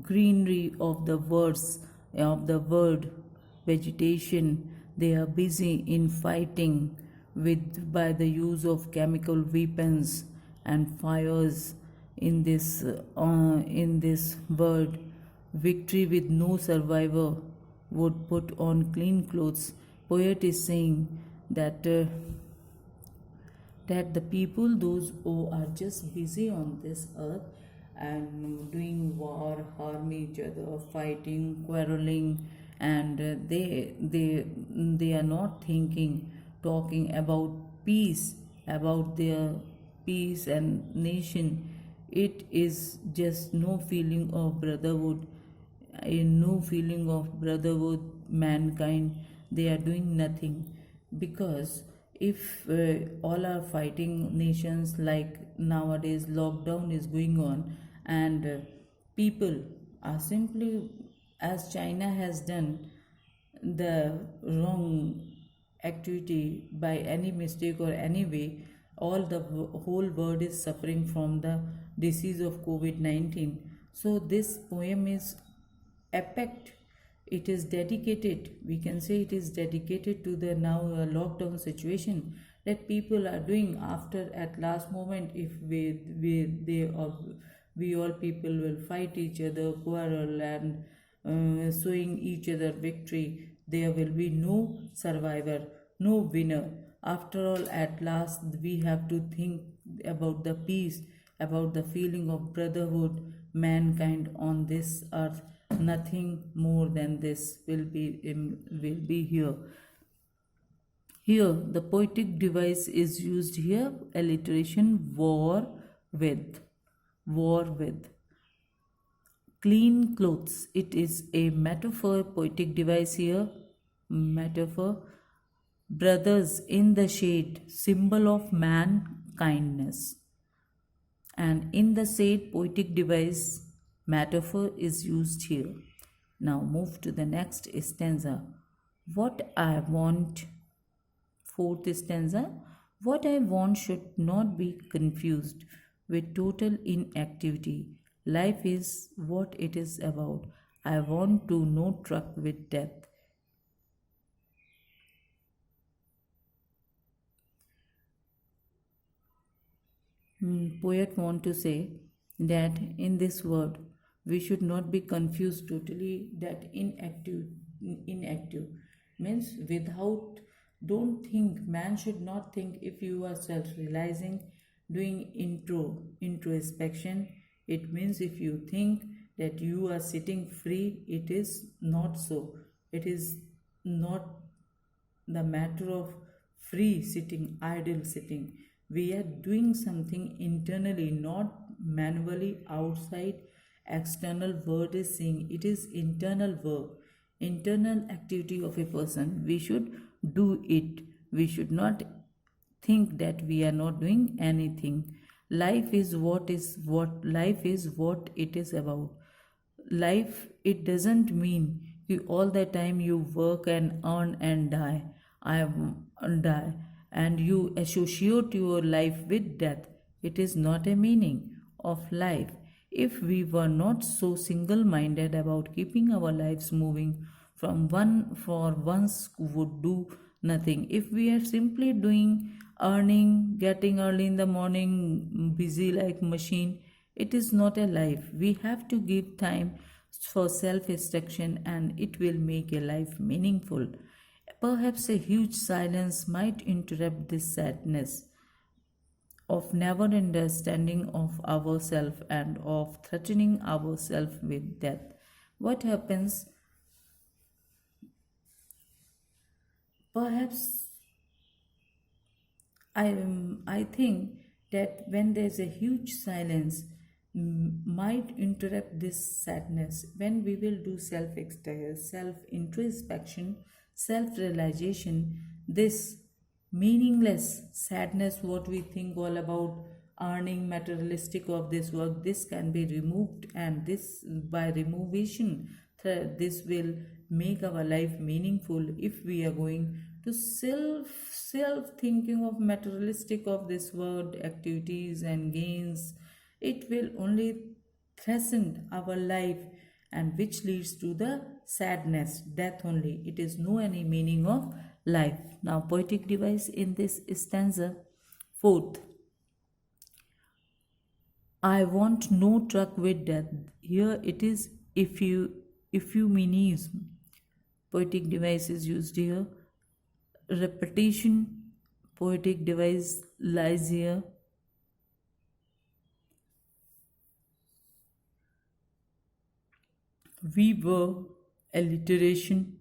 greenery of the word vegetation. They are busy in fighting with by the use of chemical weapons and fires in this world. Victory with no survivor would put on clean clothes. Poet is saying that the people, those who are just busy on this earth and doing war, harm each other, fighting, quarreling, and they are not thinking, talking about peace, about their peace and nation. It is just no feeling of brotherhood, no feeling of brotherhood, mankind. They are doing nothing, because if all are fighting nations, like nowadays lockdown is going on, and people are simply, as China has done the wrong activity by any mistake or any way, all the whole world is suffering from the disease of COVID-19. So this poem is epic. It is dedicated, we can say it is dedicated to the now lockdown situation that people are doing after at last moment. If we all people will fight each other, quarrel, and showing each other victory, there will be no survivor, no winner. After all, at last we have to think about the peace, about the feeling of brotherhood, mankind on this earth. Nothing more than this will be here. Here, the poetic device is used here, alliteration, war with. Clean clothes, it is a metaphor, poetic device here, metaphor. Brothers in the shade, symbol of man kindness. And in the said poetic device, metaphor is used here. Now move to the next stanza. What I want, fourth stanza. What I want should not be confused with total inactivity. Life is what it is about. I want to no truck with death. Poet want to say that in this world we should not be confused totally, that inactive means without, don't think, man should not think. If you are self-realizing, doing introspection, it means if you think that you are sitting free, it is not so. It is not the matter of free sitting, idle sitting. We are doing something internally, not manually outside. External world is saying, it is internal work, internal activity of a person. We should do it. We should not think that we are not doing anything. Life is what it is about. Life, it doesn't mean you all the time you work and earn and die. Die, and you associate your life with death. It is not a meaning of life. If we were not so single-minded about keeping our lives moving from one for once would do nothing. If we are simply doing, earning, getting early in the morning, busy like machine, it is not a life. We have to give time for self-instruction, and it will make a life meaningful. Perhaps a huge silence might interrupt this sadness of never understanding of ourselves and of threatening ourselves with death. What happens? Perhaps I think that when there's a huge silence, might interrupt this sadness. When we will do self introspection, self realization, this meaningless sadness, what we think all about earning, materialistic of this work, this can be removed, and this by removation, this will make our life meaningful. If we are going to self thinking of materialistic of this world, activities and gains, it will only threaten our life. and which leads to the sadness, death only. It is no any meaning of life. Now, poetic device in this stanza. Fourth, I want no truck with death. Here it is euphemism. Poetic device is used here. Repetition, poetic device lies here. We were alliteration.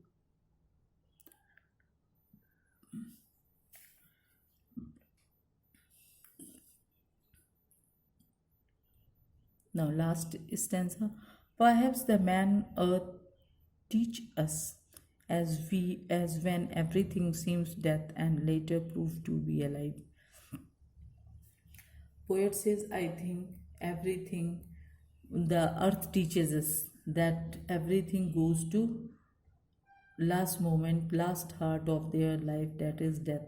Now, last stanza. Perhaps the man earth teach us as when everything seems death and later proved to be alive. Poet says, I think everything, the earth teaches us that everything goes to last moment, last heart of their life, that is death,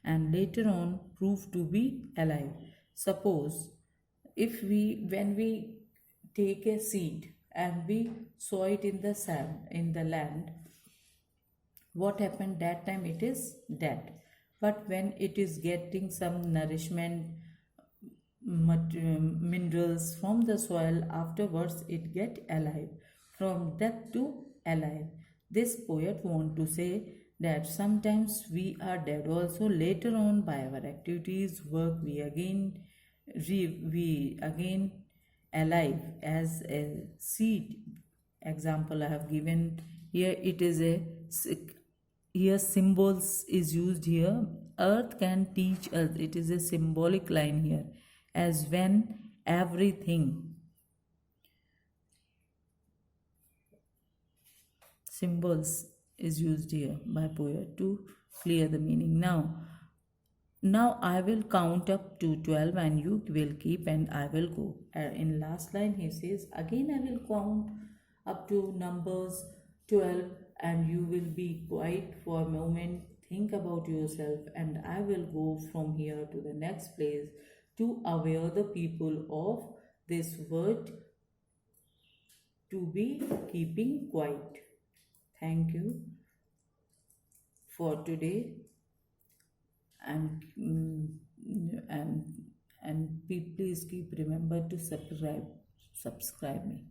and later on prove to be alive. Suppose if when we take a seed and we sow it in the sand, in the land, what happened that time? It is dead. But when it is getting some nourishment, minerals from the soil, afterwards it get alive, from death to alive. This poet want to say that sometimes we are dead also, later on by our activities, work, we again alive as a seed. Example I have given here, it is a, here symbols is used here. Earth can teach us, it is a symbolic line here, as when everything, symbols is used here by poet to clear the meaning. Now I will count up to 12 and you will keep and I will go. In last line he says, again I will count up to numbers 12 and you will be quiet for a moment, think about yourself, and I will go from here to the next place to aware the people of this word to be keeping quiet. Thank you for today, and and please keep remember to subscribe me.